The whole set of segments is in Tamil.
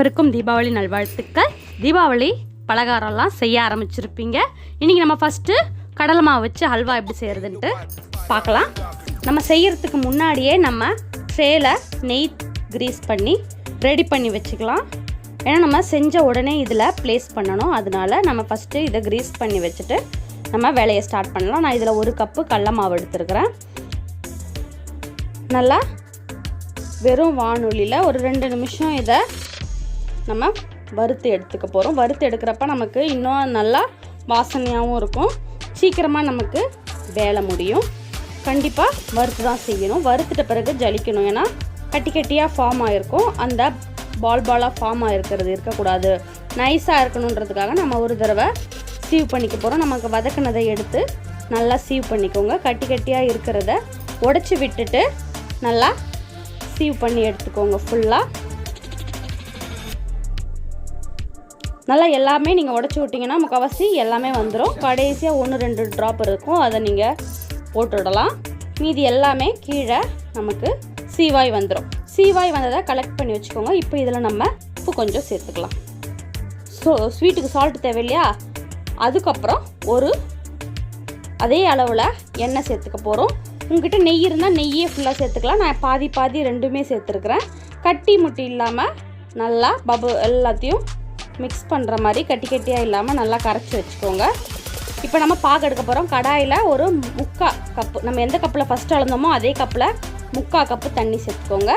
அனைவருக்கும் தீபாவளி நல்வாழ்த்துக்கள். தீபாவளி பலகாரம்லாம் செய்ய ஆரம்பிச்சிருப்பீங்க. இன்றைக்கி நம்ம ஃபஸ்ட்டு கடலை மாவு வச்சு ஹல்வா எப்படி செய்கிறதுன்ட்டு பார்க்கலாம். நம்ம செய்கிறதுக்கு முன்னாடியே நம்ம ட்ரேயில் நெய் கிரீஸ் பண்ணி ரெடி பண்ணி வச்சுக்கலாம். ஏன்னா நம்ம செஞ்ச உடனே இதில் ப்ளேஸ் பண்ணணும். அதனால நம்ம ஃபஸ்ட்டு இதை கிரீஸ் பண்ணி வச்சுட்டு நம்ம வேலையை ஸ்டார்ட் பண்ணலாம். நான் இதில் 1 கப்பு கடலை மாவு எடுத்துருக்கிறேன். நல்லா வெறும் வானொலியில் ஒரு 2 நிமிஷம் இதை நம்ம வறுத்து எடுத்துக்க போகிறோம். வறுத்து எடுக்கிறப்ப நமக்கு இன்னும் நல்லா வாசனையாகவும் இருக்கும். சீக்கிரமாக நமக்கு வேலை முடியும். கண்டிப்பாக வறுத்து தான் செய்யணும். வறுத்துட்ட பிறகு ஜலிக்கணும். ஏன்னா கட்டி கட்டியாக ஃபார்ம் ஆகிருக்கும். அந்த பாலாக ஃபார்ம் ஆகிருக்கிறது இருக்கக்கூடாது. நைஸாக இருக்கணுன்றதுக்காக நம்ம ஒரு தடவை சீவ் பண்ணிக்க போகிறோம். நமக்கு வதக்கினதை எடுத்து நல்லா சீவ் பண்ணிக்கோங்க. கட்டி கட்டியாக இருக்கிறத உடச்சி விட்டுட்டு நல்லா சீவ் பண்ணி எடுத்துக்கோங்க. ஃபுல்லாக நல்லா எல்லாமே நீங்கள் உடச்சி விட்டிங்கன்னா முக்கால்வாசி எல்லாமே வந்துடும். கடைசியாக 1-2 ட்ராப் இருக்கும், அதை நீங்கள் போட்டுவிடலாம். மீதி எல்லாமே கீழே நமக்கு சீவாய் வந்துடும். சீவாய் வந்ததை கலெக்ட் பண்ணி வச்சுக்கோங்க. இப்போ இதில் நம்ம உப்பு கொஞ்சம் சேர்த்துக்கலாம். ஸ்வீட்டுக்கு சால்ட் தேவை இல்லையா? அதுக்கப்புறம் அதே அளவில் எண்ணெய் சேர்த்துக்க போகிறோம். உங்ககிட்ட நெய் இருந்தால் நெய்யே ஃபுல்லாக சேர்த்துக்கலாம். நான் பாதி ரெண்டுமே சேர்த்துருக்குறேன். கட்டி முட்டி இல்லாமல் நல்லா எல்லாத்தையும் மிக்ஸ் பண்ணுற மாதிரி கட்டி கட்டியாக இல்லாமல் நல்லா கரைச்சி வச்சுக்கோங்க. இப்போ நம்ம பாகு எடுக்க போகிறோம். கடாயில் ஒரு 3/4 கப்பு, நம்ம எந்த கப்பில் ஃபஸ்ட்டு அளந்தோமோ அதே கப்பில் 3/4 கப்பு தண்ணி சேர்த்துக்கோங்க.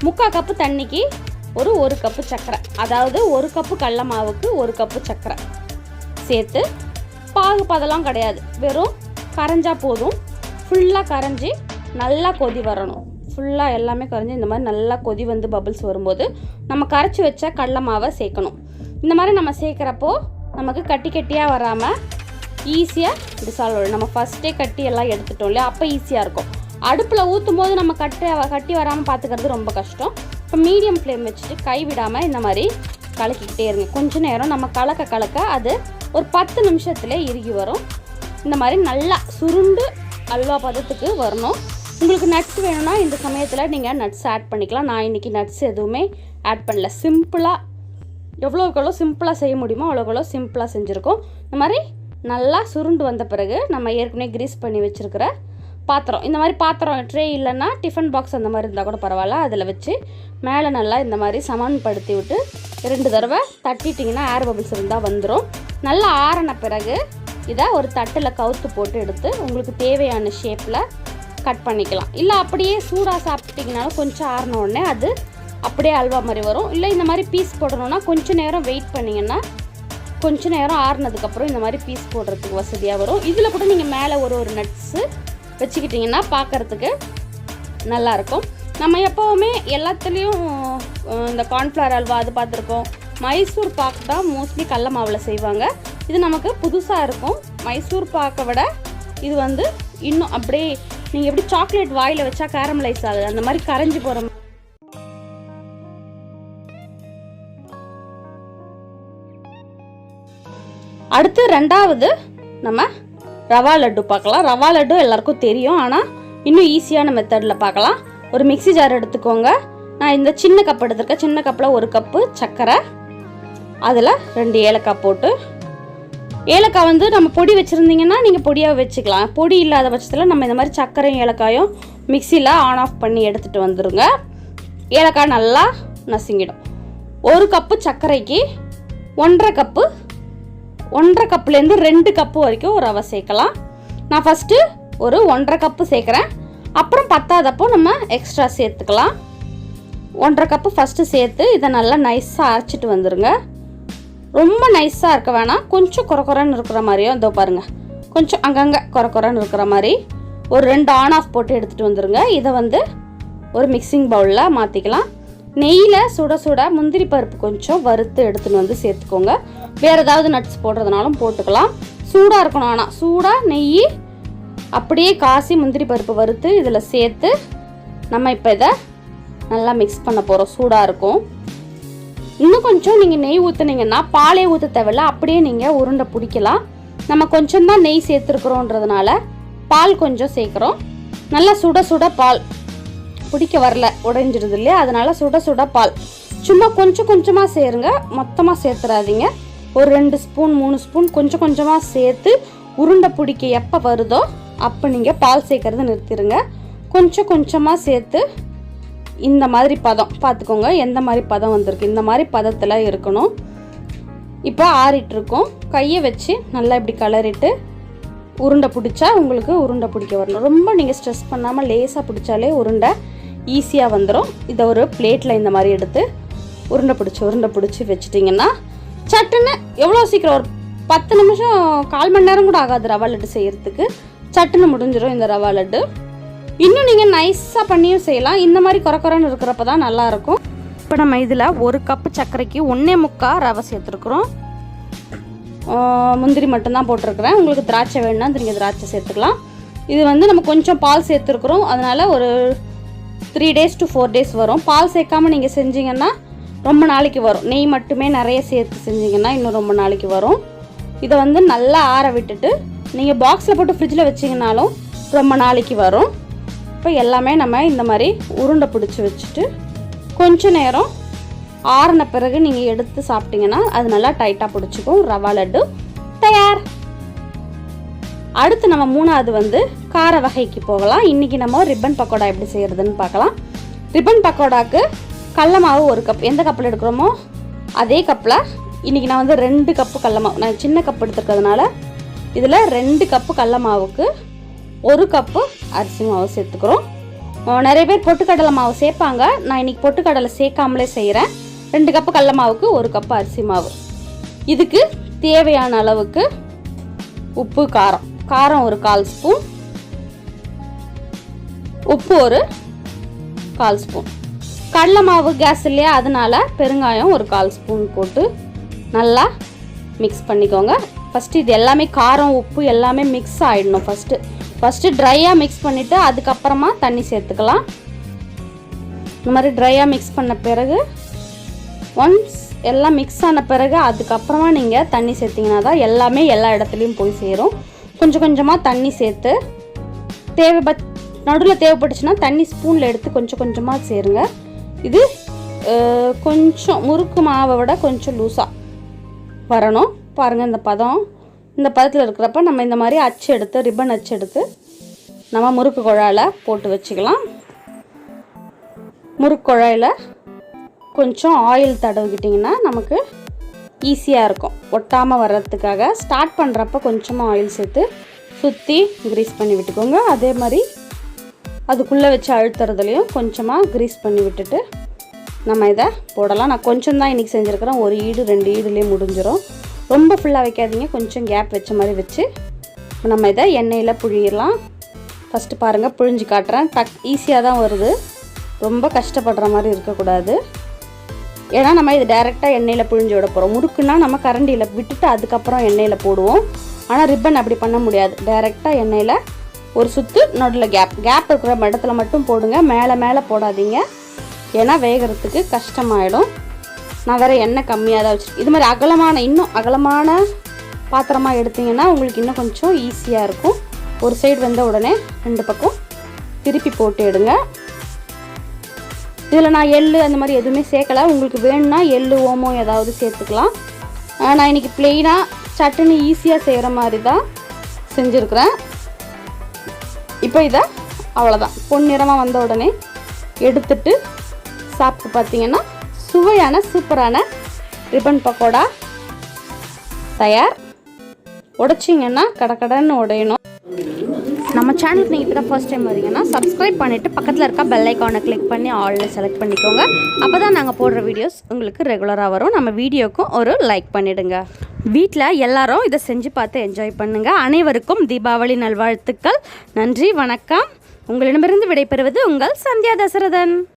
3/4 கப்பு தண்ணிக்கு 1 கப்பு சர்க்கரை, அதாவது 1 கப்பு கடலை மாவுக்கு 1 கப்பு சர்க்கரை சேர்த்து, பாகு பதெல்லாம் கிடையாது, வெறும் கரைஞ்சா போதும். ஃபுல்லாக கரைஞ்சி நல்லா கொதி வரணும். ஃபுல்லாக எல்லாமே கரைஞ்சி இந்த மாதிரி நல்லா கொதி வந்து பபிள்ஸ் வரும்போது நம்ம கரைச்சி வச்ச கடலை மாவை சேர்க்கணும். இந்த மாதிரி நம்ம சேர்க்குறப்போ நமக்கு கட்டி கட்டியாக வராமல் ஈஸியாக டிசால்வ் ஆகும். நம்ம ஃபஸ்ட்டே கட்டி எல்லாம் எடுத்துட்டோம் இல்லையா, அப்போ ஈஸியாக இருக்கும். அடுப்பில் ஊற்றும் போது நம்ம கட்டி வராமல் பார்த்துக்கிறது ரொம்ப கஷ்டம். இப்போ மீடியம் ஃப்ளேம் வச்சுட்டு கை விடாமல் இந்த மாதிரி கலக்கிக்கிட்டே இருங்க. கொஞ்சம் நேரம் நம்ம கலக்க அது ஒரு 10 நிமிஷத்துலேயே இறுகி வரும். இந்த மாதிரி நல்லா சுருண்டு அல்வா பதத்துக்கு வரணும். உங்களுக்கு நட்ஸ் வேணும்னா இந்த சமயத்தில் நீங்கள் நட்ஸ் ஆட் பண்ணிக்கலாம். நான் இன்றைக்கி நட்ஸ் எதுவுமே ஆட் பண்ணல. சிம்பிளாக எவ்வளோக்கு சிம்பிளாக செய்ய முடியுமோ அவ்வளோக்கு சிம்பிளாக செஞ்சுருக்கோம். இந்த மாதிரி நல்லா சுருண்டு வந்த பிறகு நம்ம ஏற்கனவே கிரீஸ் பண்ணி வச்சுருக்கிற பாத்திரம், இந்த மாதிரி பாத்திரம் ட்ரே இல்லைன்னா டிஃபன் பாக்ஸ் அந்த மாதிரி இருந்தால் கூட பரவாயில்ல, அதில் வச்சு மேலே நல்லா இந்த மாதிரி சமன்படுத்தி விட்டு 2 தடவை தட்டிட்டிங்கன்னா ஏர் பபிள்ஸ் இருந்தால் வந்துடும். நல்லா ஆறின பிறகு இதை ஒரு தட்டில் கவுத்து போட்டு எடுத்து உங்களுக்கு தேவையான ஷேப்பில் கட் பண்ணிக்கலாம். இல்லை அப்படியே சூடாக சாப்பிட்டிங்கனாலும் கொஞ்சம் ஆறின உடனே அது அப்படியே அல்வா மாதிரி வரும். இல்லை இந்த மாதிரி பீஸ் போடணுன்னா கொஞ்சம் நேரம் வெயிட் பண்ணிங்கன்னா கொஞ்சம் நேரம் ஆறினதுக்கப்புறம் இந்த மாதிரி பீஸ் போடுறதுக்கு வசதியாக வரும். இதில் கூட நீங்கள் மேலே ஒரு நட்ஸு வச்சுக்கிட்டிங்கன்னா பார்க்குறதுக்கு நல்லாயிருக்கும். நம்ம எப்போவுமே எல்லாத்துலேயும் இந்த கார்ன்ஃப்ளவர் அல்வா அது பார்த்துருக்கோம். மைசூர் பாக்கு தான் மோஸ்ட்லி கடல மாவில் செய்வாங்க. இது நமக்கு புதுசாக இருக்கும். மைசூர் பாக்கை விட இது வந்து இன்னும் அப்படியே நீங்கள் எப்படி சாக்லேட் வாயில் வச்சா கேரமலைஸ் ஆகுது அந்த மாதிரி கரைஞ்சி போகிற. அடுத்து 2வது நம்ம ரவா லட்டு பார்க்கலாம். ரவா லட்டு எல்லாருக்கும் தெரியும், ஆனால் இன்னும் ஈஸியான மெத்தடில் பார்க்கலாம். ஒரு மிக்ஸி ஜார் எடுத்துக்கோங்க. நான் இந்த சின்ன கப் எடுத்துருக்கேன். சின்ன கப்பில் 1 கப்பு சர்க்கரை, அதில் 2 ஏலக்காய் போட்டு, ஏலக்காய் வந்து நம்ம பொடி வச்சுருந்தீங்கன்னா நீங்கள் பொடியாக வச்சுக்கலாம். பொடி இல்லாத பட்சத்தில் நம்ம இந்த மாதிரி சர்க்கரையும் ஏலக்காயும் மிக்சியில் ஆன் ஆஃப் பண்ணி எடுத்துகிட்டு வந்துடுங்க. ஏலக்காய் நல்லா நசுங்கிடும். 1 கப்பு சர்க்கரைக்கு 1.5 கப்புலேருந்து 2 கப்பு வரைக்கும் ரவை சேர்க்கலாம். நான் ஃபஸ்ட்டு 1.5 கப்பு சேர்க்குறேன். அப்புறம் பத்தாதப்போ நம்ம எக்ஸ்ட்ரா சேர்த்துக்கலாம். 1.5 கப்பு ஃபஸ்ட்டு சேர்த்து இதை நல்லா நைஸாக அரைச்சிட்டு வந்துடுங்க. ரொம்ப நைஸாக இருக்க வேணாம், கொஞ்சம் குறக்குறன்னு இருக்கிற மாதிரியும். இதோ பாருங்கள், கொஞ்சம் அங்கங்கே குறக்குறன்னு இருக்கிற மாதிரி ஒரு 2 ஆன் ஆஃப் போட்டு எடுத்துகிட்டு வந்துடுங்க. இதை வந்து ஒரு மிக்சிங் பவுலில் மாற்றிக்கலாம். நெய்யில் சுட முந்திரி பருப்பு கொஞ்சம் வறுத்து எடுத்துகிட்டு வந்து சேர்த்துக்கோங்க. வேறு ஏதாவது நட்ஸ் போடுறதுனாலும் போட்டுக்கலாம். சூடாக இருக்கணும், ஆனால் சூடாக நெய் அப்படியே காசி முந்திரி பருப்பு வறுத்து இதில் சேர்த்து நம்ம இப்போ இதை நல்லா மிக்ஸ் பண்ண போகிறோம். சூடாக இருக்கும். இன்னும் கொஞ்சம் நீங்கள் நெய் ஊற்றுனீங்கன்னா பாலே ஊற்ற தேவையில்ல, அப்படியே நீங்கள் உருண்டை பிடிக்கலாம். நம்ம கொஞ்சம் தான் நெய் சேர்த்துருக்குறோன்றதுனால பால் கொஞ்சம் சேர்க்குறோம். நல்லா சுட பால் பிடிக்க வரல, உடைஞ்சிடுது இல்லையா, அதனால் சுட பால் சும்மா கொஞ்சம் கொஞ்சமாக சேருங்க, மொத்தமாக சேர்த்துறாதீங்க. ஒரு 2 ஸ்பூன் 3 ஸ்பூன் கொஞ்சம் கொஞ்சமாக சேர்த்து உருண்டை பிடிக்க எப்போ வருதோ அப்போ நீங்கள் பால் சேர்க்கறத நிறுத்திடுங்க. கொஞ்சம் கொஞ்சமாக சேர்த்து இந்த மாதிரி பதம் பார்த்துக்கோங்க, எந்த மாதிரி பதம் வந்திருக்கு, இந்த மாதிரி பதத்தில் இருக்கணும். இப்போ ஆறிட்டுருக்கோம். கையை வச்சு நல்லா இப்படி கலரிட்டு உருண்டை பிடிச்சா உங்களுக்கு உருண்டை பிடிக்க வரணும். ரொம்ப நீங்கள் ஸ்ட்ரெஸ் பண்ணாமல் லேசாக பிடிச்சாலே உருண்டை ஈஸியாக வந்துடும். இதை ஒரு பிளேட்டில் இந்த மாதிரி எடுத்து உருண்டை பிடிச்சி வச்சுட்டிங்கன்னா சட்டுன்னு எவ்வளோ சீக்கிரம் ஒரு 10 நிமிஷம் 1/4 மணி நேரம் கூட ஆகாது ரவா லட்டு செய்கிறதுக்கு. சட்டுன்னு முடிஞ்சிடும் இந்த ரவா லட்டு. இன்னும் நீங்கள் நைஸாக பண்ணியும் செய்யலாம். இந்த மாதிரி குறன்னு இருக்கிறப்ப தான் நல்லாயிருக்கும். இப்போ நம்ம இதில் 1 கப்பு சர்க்கரைக்கு 1.25 ரவை சேர்த்துருக்குறோம். முந்திரி மட்டும்தான் போட்டிருக்கிறேன். உங்களுக்கு திராட்சை வேணும்னா நீங்கள் திராட்சை சேர்த்துக்கலாம். இது வந்து நம்ம கொஞ்சம் பால் சேர்த்துருக்குறோம், அதனால் ஒரு 3 days to 4 days வரும். பால் சேர்க்காமல் நீங்கள் செஞ்சிங்கன்னா ரொம்ப நாளைக்கு வரும். நெய் மட்டுமே நிறைய சேர்த்து செஞ்சிங்கன்னா இன்னும் ரொம்ப நாளைக்கு வரும். இதை வந்து நல்லா ஆற விட்டுட்டு நீங்கள் பாக்ஸில் போட்டு ஃப்ரிட்ஜில் வச்சிங்கனாலும் ரொம்ப நாளைக்கு வரும். இப்போ எல்லாமே நம்ம இந்த மாதிரி உருண்டை பிடிச்சி வச்சுட்டு கொஞ்சம் நேரம் ஆறின பிறகு நீங்கள் எடுத்து சாப்பிட்டீங்கன்னா அது நல்லா டைட்டாக பிடிச்சிக்கும். ரவா லட்டு தயார். அடுத்து நம்ம 3வது வந்து கார வகைக்கு போகலாம். இன்றைக்கி நம்ம ரிப்பன் பக்கோடா எப்படி செய்கிறதுன்னு பார்க்கலாம். ரிப்பன் பக்கோடாவுக்கு கடல மாவு 1 கப், எந்த கப்பில் எடுக்கிறோமோ அதே கப்பில் இன்றைக்கி நான் வந்து 2 கப்பு கடல மாவு, நான் சின்ன கப் எடுத்துருக்கிறதுனால இதில் 2 கப்பு கடல மாவுக்கு 1 கப்பு அரிசி மாவு சேர்த்துக்கிறோம். நிறைய பேர் பொட்டுக்கடலை மாவு சேர்ப்பாங்க. நான் இன்றைக்கி பொட்டுக்கடலை சேர்க்காமலே செய்கிறேன். 2 கப்பு கடல மாவுக்கு 1 கப்பு அரிசி மாவு. இதுக்கு தேவையான அளவுக்கு உப்பு, காரம் ஒரு 1/4 ஸ்பூன், உப்பு ஒரு 1/4 ஸ்பூன். கடலை மாவு கேஸ் இல்லையா, அதனால பெருங்காயம் ஒரு 1/4 ஸ்பூன் போட்டு நல்லா மிக்ஸ் பண்ணிக்கோங்க. ஃபஸ்ட்டு இது எல்லாமே காரம் உப்பு எல்லாமே மிக்ஸ் ஆகிடணும். ஃபஸ்ட்டு ட்ரையாக மிக்ஸ் பண்ணிவிட்டு அதுக்கப்புறமா தண்ணி சேர்த்துக்கலாம். இந்த மாதிரி ட்ரையாக மிக்ஸ் பண்ண பிறகு ஒன்ஸ் எல்லாம் மிக்ஸ் ஆன பிறகு அதுக்கப்புறமா நீங்கள் தண்ணி சேர்த்திங்கன்னா தான் எல்லாமே எல்லா இடத்துலையும் போய் சேரும். கொஞ்சம் கொஞ்சமாக தண்ணி சேர்த்து நடுவில் தேவைப்பட்டுச்சுன்னா தண்ணி ஸ்பூனில் எடுத்து கொஞ்சம் கொஞ்சமாக சேருங்க. இது கொஞ்சம் முறுக்கு மாவை விட கொஞ்சம் லூஸாக வரணும். பாருங்கள் இந்த பதத்தில் இருக்கிறப்ப நம்ம இந்த மாதிரி அச்சு எடுத்து ரிப்பன் அச்சு எடுத்து நம்ம முறுக்கு குழாயில் போட்டு வச்சுக்கலாம். முறுக்கு குழாயில் கொஞ்சம் ஆயில் தடவிக்கிட்டிங்கன்னா நமக்கு ஈஸியாக இருக்கும் ஒட்டாமல் வர்றதுக்காக. ஸ்டார்ட் பண்ணுறப்ப கொஞ்சமாக ஆயில் சேர்த்து சுற்றி கிரீஸ் பண்ணி விட்டுக்கோங்க. அதே மாதிரி அதுக்குள்ளே வச்சு அழுத்துறதுலையும் கொஞ்சமாக கிரீஸ் பண்ணி விட்டுட்டு நம்ம இதை போடலாம். நான் கொஞ்சம் தான் இன்றைக்கி செஞ்சுருக்கிறேன். 1 ஈடு 2 ஈடுலேயே முடிஞ்சிடும். ரொம்ப ஃபுல்லாக வைக்காதீங்க, கொஞ்சம் கேப் வச்ச மாதிரி வச்சு நம்ம இதை எண்ணெயில் புழியிடலாம். ஃபஸ்ட்டு பாருங்கள், புழிஞ்சு காட்டுறேன். ஈஸியாக தான் வருது, ரொம்ப கஷ்டப்படுற மாதிரி இருக்கக்கூடாது. ஏன்னா நம்ம இது டைரெக்டாக எண்ணெயில் புழிஞ்சு விட போகிறோம். முறுக்குன்னா நம்ம கரண்டியில் விட்டுட்டு அதுக்கப்புறம் எண்ணெயில் போடுவோம். ஆனால் ரிப்பன் அப்படி பண்ண முடியாது. டைரெக்டாக எண்ணெயில் ஒரு சுற்று நடுவில் கேப் இருக்கிற இடத்துல மட்டும் போடுங்க. மேலே போடாதீங்க, ஏன்னா வேகிறதுக்கு கஷ்டமாயிடும். நான் வேறு எண்ணெய் கம்மியாக தான் வச்சுருக்கேன். இது மாதிரி இன்னும் அகலமான பாத்திரமாக எடுத்திங்கன்னா உங்களுக்கு இன்னும் கொஞ்சம் ஈஸியாக இருக்கும். ஒரு சைடு வந்த உடனே 2 பக்கம் திருப்பி போட்டு எடுங்க. இதில் நான் எள்ளு அந்த மாதிரி எதுவுமே சேர்க்கலை. உங்களுக்கு வேணும்னா எள்ளு ஓமம் ஏதாவது சேர்த்துக்கலாம். நான் இன்றைக்கி ப்ளெயினாக சட்டுன்னு ஈஸியாக செய்கிற மாதிரி தான் செஞ்சுருக்குறேன். இப்போ இதை அவ்வளோதான், பொன்னிறமாக வந்த உடனே எடுத்துட்டு சாப்பிட்டு பார்த்தீங்கன்னா சுவையான சூப்பரான ரிப்பன் பக்கோடா தயார். உடைச்சிங்கன்னா கடன்னு உடையணும். நம்ம சேனலுக்கு நீங்கள் இப்போ தான் ஃபர்ஸ்ட் டைம் வரீங்கன்னா சப்ஸ்கிரைப் பண்ணிவிட்டு பக்கத்தில் இருக்க பெல் ஐக்கானை கிளிக் பண்ணி ஆல்ல செலக்ட் பண்ணிக்கோங்க. அப்போ தான் நாங்கள் போடுற வீடியோஸ் உங்களுக்கு ரெகுலராக வரும். நம்ம வீடியோக்கும் ஒரு லைக் பண்ணிவிடுங்க. வீட்டில் எல்லாரும் இதை செஞ்சு பார்த்து என்ஜாய் பண்ணுங்கள். அனைவருக்கும் தீபாவளி நல்வாழ்த்துக்கள். நன்றி, வணக்கம். உங்களிடமிருந்து விடைபெறுவது உங்கள் சந்தியா தசரதன்.